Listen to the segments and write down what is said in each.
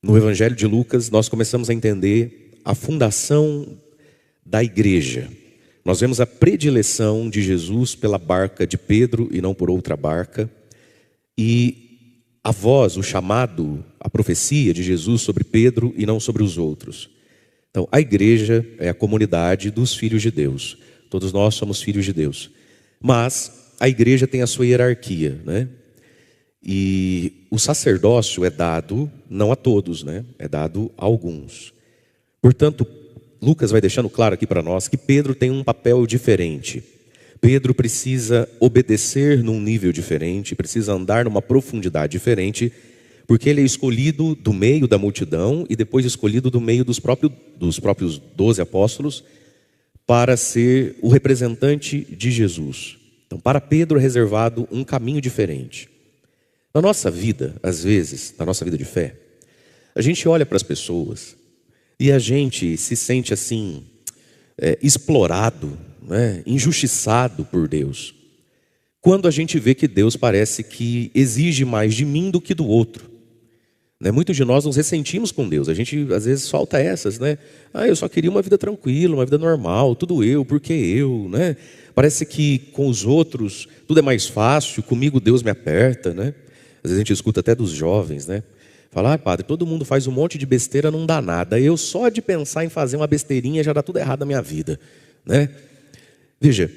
No Evangelho de Lucas, nós começamos a entender a fundação da igreja. Nós vemos a predileção de Jesus pela barca de Pedro e não por outra barca. E a voz, o chamado, a profecia de Jesus sobre Pedro e não sobre os outros. Então, a igreja é a comunidade dos filhos de Deus. Todos nós somos filhos de Deus. Mas a igreja tem a sua hierarquia, né? E o sacerdócio é dado não a todos, né? É dado a alguns. Portanto, Lucas vai deixando claro aqui para nós que Pedro tem um papel diferente. Pedro precisa obedecer num nível diferente, precisa andar numa profundidade diferente, porque ele é escolhido do meio da multidão e depois escolhido do meio dos próprios 12 apóstolos para ser o representante de Jesus. Então, para Pedro é reservado um caminho diferente. Na nossa vida, às vezes, na nossa vida de fé, a gente olha para as pessoas e a gente se sente assim, explorado, né, injustiçado por Deus. Quando a gente vê que Deus parece que exige mais de mim do que do outro. Né? Muitos de nós nos ressentimos com Deus. A gente às vezes solta essas, né? Eu só queria uma vida tranquila, uma vida normal, tudo eu, porque eu, né? Parece que com os outros tudo é mais fácil, comigo Deus me aperta, né? Às vezes a gente escuta até dos jovens, né? Falar, padre, todo mundo faz um monte de besteira, não dá nada. Eu só de pensar em fazer uma besteirinha já dá tudo errado na minha vida, né? Veja,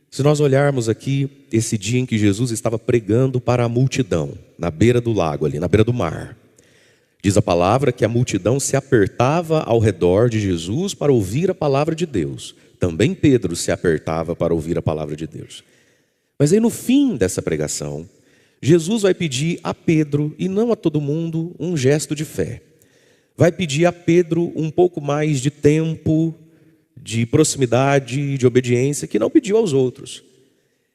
se nós olharmos aqui esse dia em que Jesus estava pregando para a multidão, na beira do lago ali, na beira do mar. Diz a palavra que a multidão se apertava ao redor de Jesus para ouvir a palavra de Deus. Também Pedro se apertava para ouvir a palavra de Deus. Mas aí no fim dessa pregação, Jesus vai pedir a Pedro, e não a todo mundo, um gesto de fé. Vai pedir a Pedro um pouco mais de tempo, de proximidade, de obediência, que não pediu aos outros.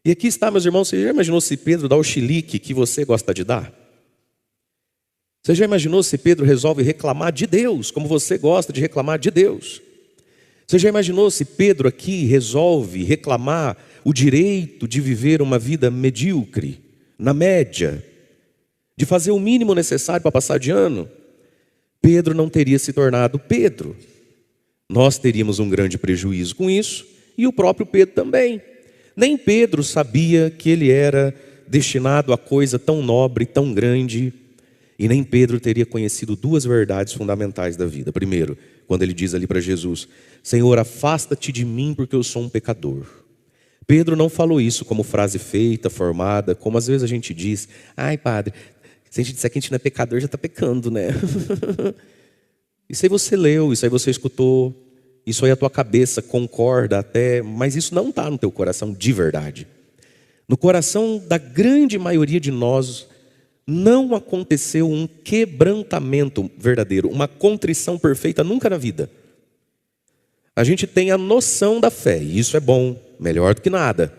E aqui está, meus irmãos, você já imaginou se Pedro dá o chilique que você gosta de dar? Você já imaginou se Pedro resolve reclamar de Deus, como você gosta de reclamar de Deus? Você já imaginou se Pedro aqui resolve reclamar o direito de viver uma vida medíocre, na média, de fazer o mínimo necessário para passar de ano? Pedro não teria se tornado Pedro. Nós teríamos um grande prejuízo com isso, e o próprio Pedro também. Nem Pedro sabia que ele era destinado a coisa tão nobre, tão grande, e nem Pedro teria conhecido duas verdades fundamentais da vida. Primeiro, quando ele diz ali para Jesus, Senhor, afasta-te de mim porque eu sou um pecador. Pedro não falou isso como frase feita, formada, como às vezes a gente diz, ai padre, se a gente disser que a gente não é pecador, já está pecando, né? Isso aí você leu, isso aí você escutou, isso aí a tua cabeça concorda até, mas isso não está no teu coração de verdade. No coração da grande maioria de nós, não aconteceu um quebrantamento verdadeiro, uma contrição perfeita nunca na vida. A gente tem a noção da fé, e isso é bom, melhor do que nada,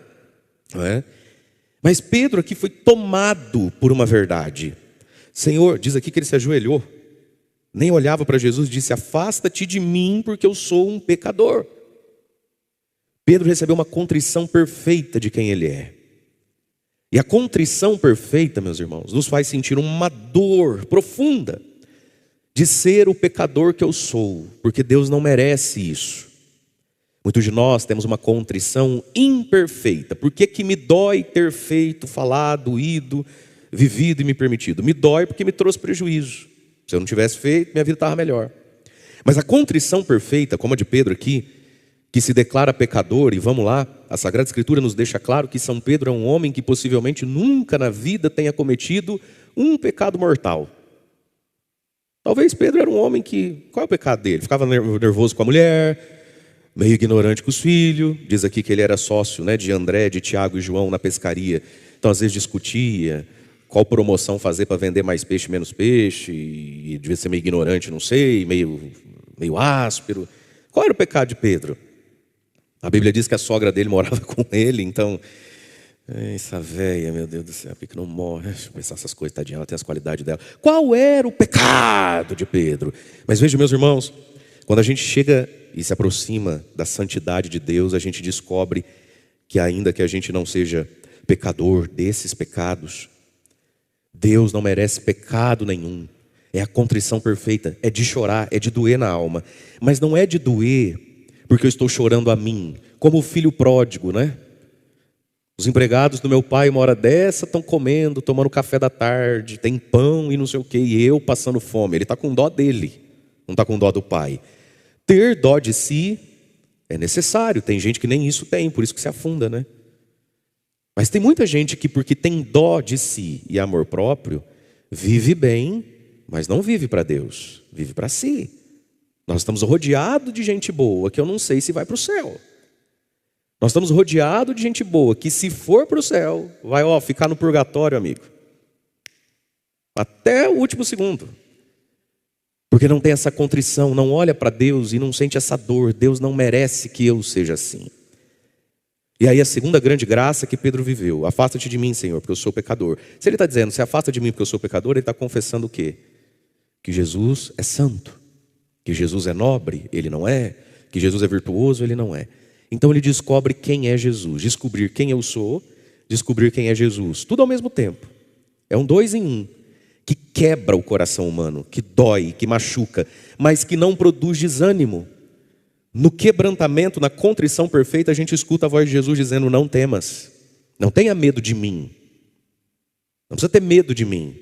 não é? Mas Pedro aqui foi tomado por uma verdade. Senhor, diz aqui que ele se ajoelhou, nem olhava para Jesus e disse, afasta-te de mim porque eu sou um pecador. Pedro recebeu uma contrição perfeita de quem ele é. E a contrição perfeita, meus irmãos, nos faz sentir uma dor profunda de ser o pecador que eu sou, porque Deus não merece isso. Muitos de nós temos uma contrição imperfeita. Por que me dói ter feito, falado, ido, vivido e me permitido? Me dói porque me trouxe prejuízo. Se eu não tivesse feito, minha vida estava melhor. Mas a contrição perfeita, como a de Pedro aqui, que se declara pecador, e vamos lá, a Sagrada Escritura nos deixa claro que São Pedro é um homem que possivelmente nunca na vida tenha cometido um pecado mortal. Talvez Pedro era um homem que, qual é o pecado dele? Ficava nervoso com a mulher, meio ignorante com os filhos, diz aqui que ele era sócio, né, de André, de Tiago e João na pescaria, então às vezes discutia qual promoção fazer para vender mais peixe, menos peixe, e devia ser meio ignorante, não sei, meio áspero. Qual era o pecado de Pedro? A Bíblia diz que a sogra dele morava com ele, então, essa véia, meu Deus do céu, por que não morre? Deixa eu pensar essas coisas, tadinha, ela tem as qualidades dela. Qual era o pecado de Pedro? Mas veja, meus irmãos, quando a gente chega e se aproxima da santidade de Deus, a gente descobre que ainda que a gente não seja pecador desses pecados, Deus não merece pecado nenhum. É a contrição perfeita, é de chorar, é de doer na alma. Mas não é de doer porque eu estou chorando a mim, como o filho pródigo, né? Os empregados do meu pai, uma hora dessa, estão comendo, tomando café da tarde, tem pão e não sei o quê, e eu passando fome. Ele está com dó dele, não está com dó do pai. Ter dó de si é necessário, tem gente que nem isso tem, por isso que se afunda, né? Mas tem muita gente que, porque tem dó de si e amor próprio, vive bem, mas não vive para Deus, vive para si. Nós estamos rodeados de gente boa que eu não sei se vai para o céu. Nós estamos rodeados de gente boa que, se for para o céu, vai ficar no purgatório, amigo. Até o último segundo. Porque não tem essa contrição, não olha para Deus e não sente essa dor. Deus não merece que eu seja assim. E aí a segunda grande graça que Pedro viveu: afasta-te de mim, Senhor, porque eu sou pecador. Se ele está dizendo, se afasta de mim porque eu sou pecador, ele está confessando o quê? Que Jesus é santo, que Jesus é nobre, ele não é, que Jesus é virtuoso, ele não é. Então ele descobre quem é Jesus, descobrir quem eu sou, descobrir quem é Jesus, tudo ao mesmo tempo. É um 2 em 1, que quebra o coração humano, que dói, que machuca, mas que não produz desânimo. No quebrantamento, na contrição perfeita, a gente escuta a voz de Jesus dizendo: não temas, não tenha medo de mim, não precisa ter medo de mim,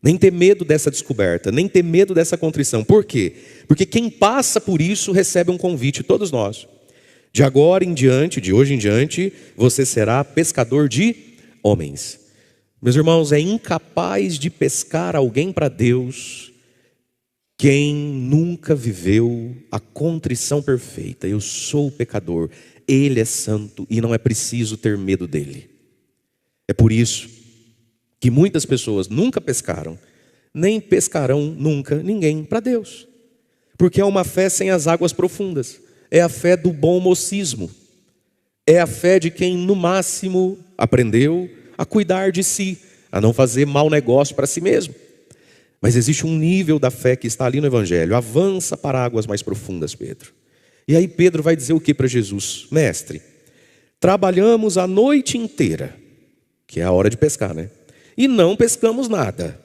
nem ter medo dessa descoberta, nem ter medo dessa contrição. Por quê? Porque quem passa por isso recebe um convite, todos nós. De agora em diante, de hoje em diante, você será pescador de homens. Meus irmãos, é incapaz de pescar alguém para Deus quem nunca viveu a contrição perfeita. Eu sou pecador, Ele é santo e não é preciso ter medo dele. É por isso que muitas pessoas nunca pescaram, nem pescarão nunca ninguém para Deus. Porque é uma fé sem as águas profundas. É a fé do bom mocismo. É a fé de quem no máximo aprendeu a cuidar de si, a não fazer mau negócio para si mesmo. Mas existe um nível da fé que está ali no Evangelho. Avança para águas mais profundas, Pedro. E aí Pedro vai dizer o que para Jesus? Mestre, trabalhamos a noite inteira, que é a hora de pescar, né? E não pescamos nada.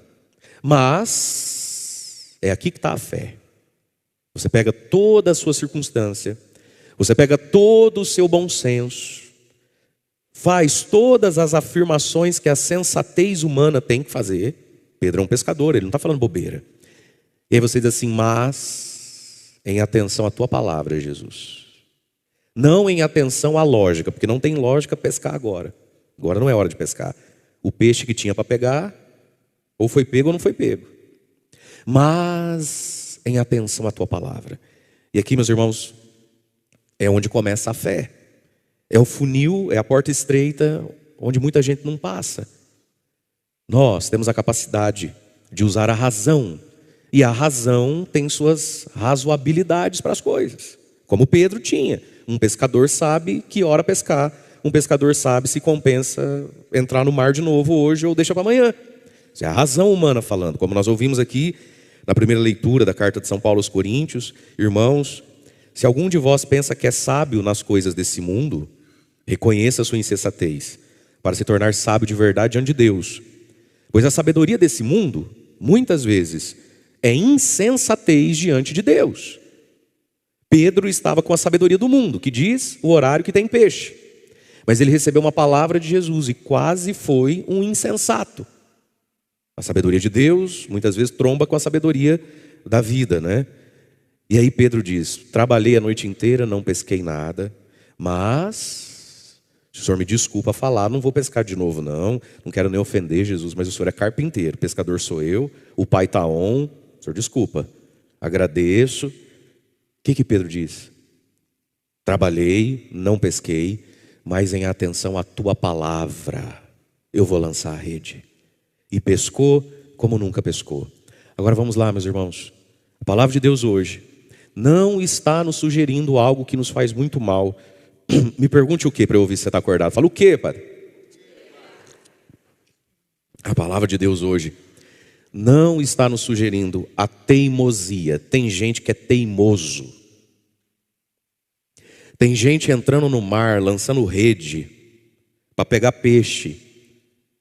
Mas é aqui que está a fé. Você pega toda a sua circunstância, você pega todo o seu bom senso, faz todas as afirmações que a sensatez humana tem que fazer. Pedro é um pescador, ele não está falando bobeira. E aí você diz assim: mas em atenção à tua palavra, Jesus. Não em atenção à lógica, porque não tem lógica pescar agora. Agora não é hora de pescar. O peixe que tinha para pegar, ou foi pego ou não foi pego. Mas em atenção à tua palavra. E aqui, meus irmãos, é onde começa a fé. É o funil, é a porta estreita, onde muita gente não passa. Nós temos a capacidade de usar a razão. E a razão tem suas razoabilidades para as coisas. Como Pedro tinha. Um pescador sabe que hora pescar. Um pescador sabe se compensa entrar no mar de novo hoje ou deixa para amanhã. Isso é a razão humana falando. Como nós ouvimos aqui na primeira leitura da carta de São Paulo aos Coríntios. Irmãos, se algum de vós pensa que é sábio nas coisas desse mundo, reconheça a sua insensatez, para se tornar sábio de verdade diante de Deus. Pois a sabedoria desse mundo, muitas vezes, é insensatez diante de Deus. Pedro estava com a sabedoria do mundo, que diz o horário que tem peixe. Mas ele recebeu uma palavra de Jesus e quase foi um insensato. A sabedoria de Deus, muitas vezes, tromba com a sabedoria da vida, né? E aí Pedro diz: trabalhei a noite inteira, não pesquei nada, mas, se o senhor me desculpa falar, não vou pescar de novo não quero nem ofender Jesus, mas o senhor é carpinteiro, pescador sou eu, o pai está on, o senhor desculpa, agradeço. O que Pedro diz? Trabalhei, não pesquei, mas em atenção à tua palavra, eu vou lançar a rede. E pescou como nunca pescou. Agora vamos lá, meus irmãos. A palavra de Deus hoje não está nos sugerindo algo que nos faz muito mal. Me pergunte o que para eu ouvir se você está acordado. Fala o que, padre? A palavra de Deus hoje não está nos sugerindo a teimosia. Tem gente que é teimoso. Tem gente entrando no mar, lançando rede para pegar peixe,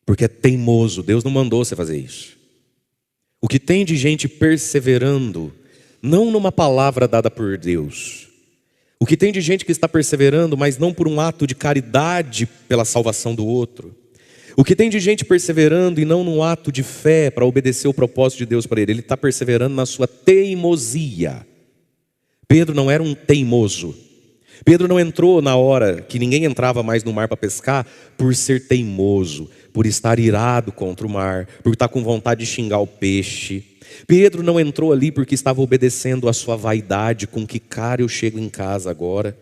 porque é teimoso. Deus não mandou você fazer isso. O que tem de gente perseverando, não numa palavra dada por Deus. O que tem de gente que está perseverando, mas não por um ato de caridade pela salvação do outro. O que tem de gente perseverando e não num ato de fé para obedecer o propósito de Deus para ele. Ele está perseverando na sua teimosia. Pedro não era um teimoso. Pedro não entrou na hora que ninguém entrava mais no mar para pescar por ser teimoso, por estar irado contra o mar, por estar com vontade de xingar o peixe. Pedro não entrou ali porque estava obedecendo a sua vaidade, com que cara eu chego em casa agora,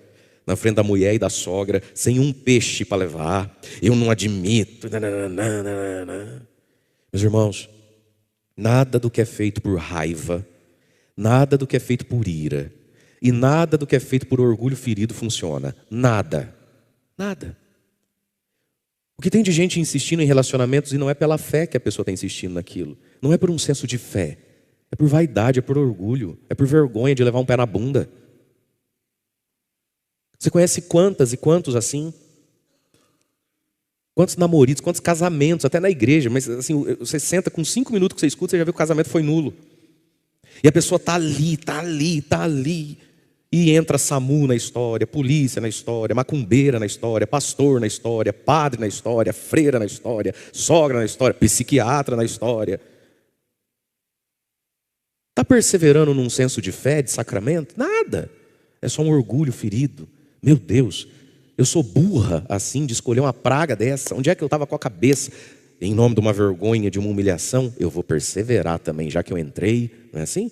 na frente da mulher e da sogra, sem um peixe para levar, eu não admito. Meus irmãos, nada do que é feito por raiva, nada do que é feito por ira, e nada do que é feito por orgulho ferido funciona. Nada. Nada. O que tem de gente insistindo em relacionamentos e não é pela fé que a pessoa está insistindo naquilo. Não é por um senso de fé. É por vaidade, é por orgulho, é por vergonha de levar um pé na bunda. Você conhece quantas e quantos assim? Quantos namoridos, quantos casamentos, até na igreja, mas assim, você senta com 5 minutos que você escuta, você já vê que o casamento foi nulo. E a pessoa está ali, está ali, está ali. E entra SAMU na história, polícia na história, macumbeira na história, pastor na história, padre na história, freira na história, sogra na história, psiquiatra na história. Está perseverando num senso de fé, de sacramento? Nada. É só um orgulho ferido. Meu Deus, eu sou burra assim de escolher uma praga dessa. Onde é que eu estava com a cabeça? Em nome de uma vergonha, de uma humilhação, eu vou perseverar também, já que eu entrei. Não é assim?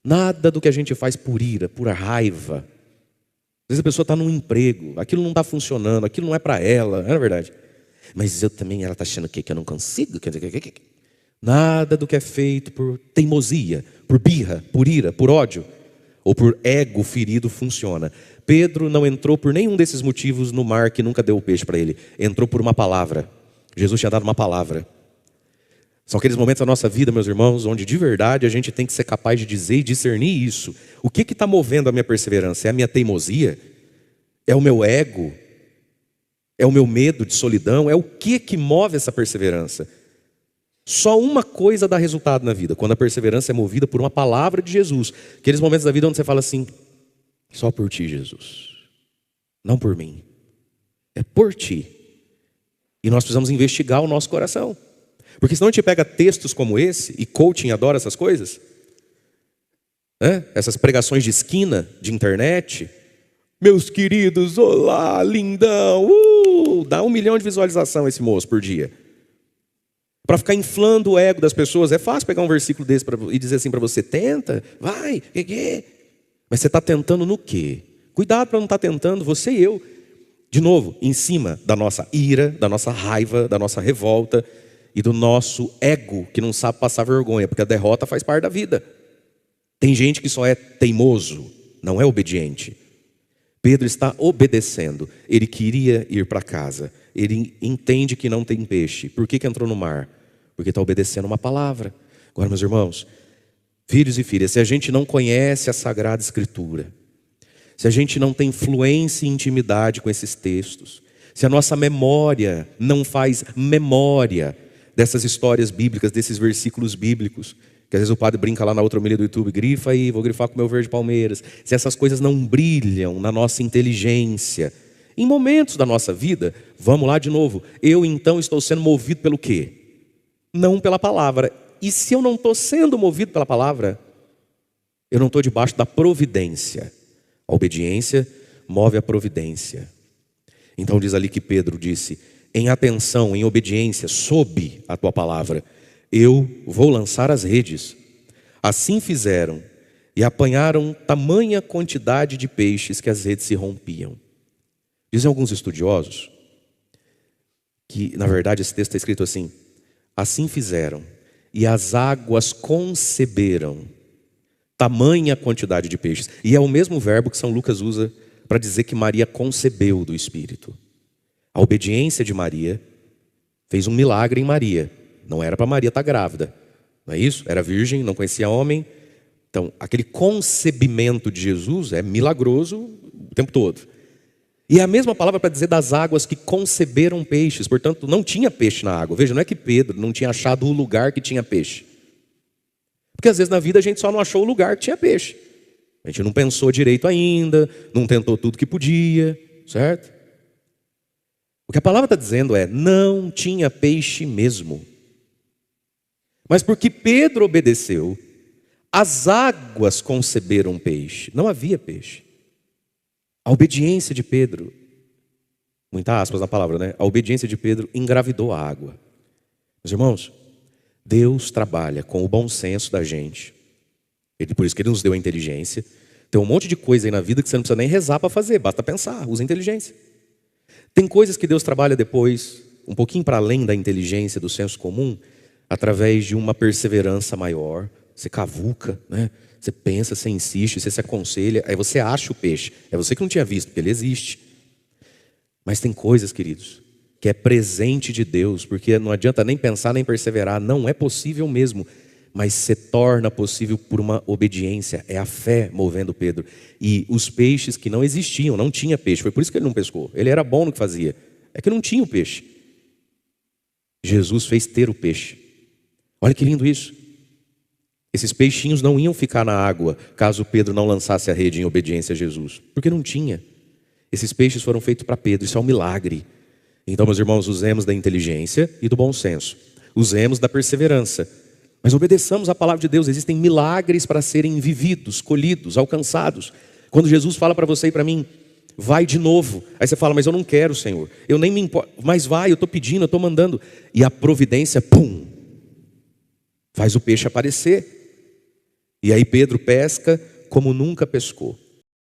Nada do que a gente faz por ira, por raiva. Às vezes a pessoa está num emprego, aquilo não está funcionando, aquilo não é para ela, não é verdade? Mas eu também, ela está achando que eu não consigo. Nada do que é feito por teimosia, por birra, por ira, por ódio, ou por ego ferido funciona. Pedro não entrou por nenhum desses motivos no mar que nunca deu o peixe para ele. Entrou por uma palavra. Jesus tinha dado uma palavra. São aqueles momentos da nossa vida, meus irmãos, onde de verdade a gente tem que ser capaz de dizer e discernir isso. O que está movendo a minha perseverança? É a minha teimosia? É o meu ego? É o meu medo de solidão? É o que move essa perseverança? Só uma coisa dá resultado na vida, quando a perseverança é movida por uma palavra de Jesus. Aqueles momentos da vida onde você fala assim, só por ti, Jesus. Não por mim. É por ti. E nós precisamos investigar o nosso coração. Porque senão a gente pega textos como esse, e coaching adora essas coisas, né? Essas pregações de esquina, de internet. Meus queridos, olá, lindão, dá 1 milhão de visualização esse moço por dia. Para ficar inflando o ego das pessoas, é fácil pegar um versículo desse e dizer assim para você, tenta, vai, mas você está tentando no quê? Cuidado para não estar tentando, você e eu. De novo, em cima da nossa ira, da nossa raiva, da nossa revolta, e do nosso ego que não sabe passar vergonha, porque a derrota faz parte da vida. Tem gente que só é teimoso, não é obediente. Pedro está obedecendo. Ele queria ir para casa. Ele entende que não tem peixe. Por que entrou no mar? Porque está obedecendo uma palavra. Agora, meus irmãos, filhos e filhas, se a gente não conhece a Sagrada Escritura, se a gente não tem influência e intimidade com esses textos, se a nossa memória não faz memória dessas histórias bíblicas, desses versículos bíblicos, que às vezes o padre brinca lá na outra homilia do YouTube, grifa aí, vou grifar com o meu verde Palmeiras. Se essas coisas não brilham na nossa inteligência, em momentos da nossa vida, vamos lá de novo, eu então estou sendo movido pelo quê? Não pela palavra. E se eu não estou sendo movido pela palavra, eu não estou debaixo da providência. A obediência move a providência. Então diz ali que Pedro disse, em atenção, em obediência, sob a tua palavra, eu vou lançar as redes. Assim fizeram e apanharam tamanha quantidade de peixes que as redes se rompiam. Dizem alguns estudiosos que, na verdade, esse texto está escrito assim, assim fizeram e as águas conceberam tamanha quantidade de peixes. E é o mesmo verbo que São Lucas usa para dizer que Maria concebeu do Espírito. A obediência de Maria fez um milagre em Maria. Não era para Maria estar grávida, não é isso? Era virgem, não conhecia homem. Então, aquele concebimento de Jesus é milagroso o tempo todo. E é a mesma palavra para dizer das águas que conceberam peixes. Portanto, não tinha peixe na água. Veja, não é que Pedro não tinha achado o lugar que tinha peixe. Porque às vezes na vida a gente só não achou o lugar que tinha peixe. A gente não pensou direito ainda, não tentou tudo que podia, certo? O que a palavra está dizendo é, não tinha peixe mesmo. Mas porque Pedro obedeceu, as águas conceberam peixe. Não havia peixe. A obediência de Pedro, muitas aspas na palavra, né? A obediência de Pedro engravidou a água. Meus irmãos, Deus trabalha com o bom senso da gente. Por isso que Ele nos deu a inteligência. Tem um monte de coisa aí na vida que você não precisa nem rezar para fazer, basta pensar, usa inteligência. Tem coisas que Deus trabalha depois, um pouquinho para além da inteligência, do senso comum, através de uma perseverança maior. Você cavuca, né? Você pensa, você insiste, você se aconselha, aí você acha o peixe. É você que não tinha visto, porque ele existe. Mas tem coisas, queridos, que é presente de Deus, porque não adianta nem pensar, nem perseverar, não é possível mesmo, mas se torna possível por uma obediência, é a fé movendo Pedro. E os peixes que não existiam, não tinha peixe, foi por isso que ele não pescou, ele era bom no que fazia, é que não tinha o peixe. Jesus fez ter o peixe. Olha que lindo isso. Esses peixinhos não iam ficar na água, caso Pedro não lançasse a rede em obediência a Jesus, porque não tinha. Esses peixes foram feitos para Pedro, isso é um milagre. Então, meus irmãos, usemos da inteligência e do bom senso. Usemos da perseverança. Mas obedeçamos a palavra de Deus. Existem milagres para serem vividos, colhidos, alcançados. Quando Jesus fala para você e para mim, vai de novo. Aí você fala, mas eu não quero, Senhor. Eu nem me importo. Mas vai, eu estou pedindo, eu estou mandando. E a providência, pum, faz o peixe aparecer. E aí Pedro pesca como nunca pescou.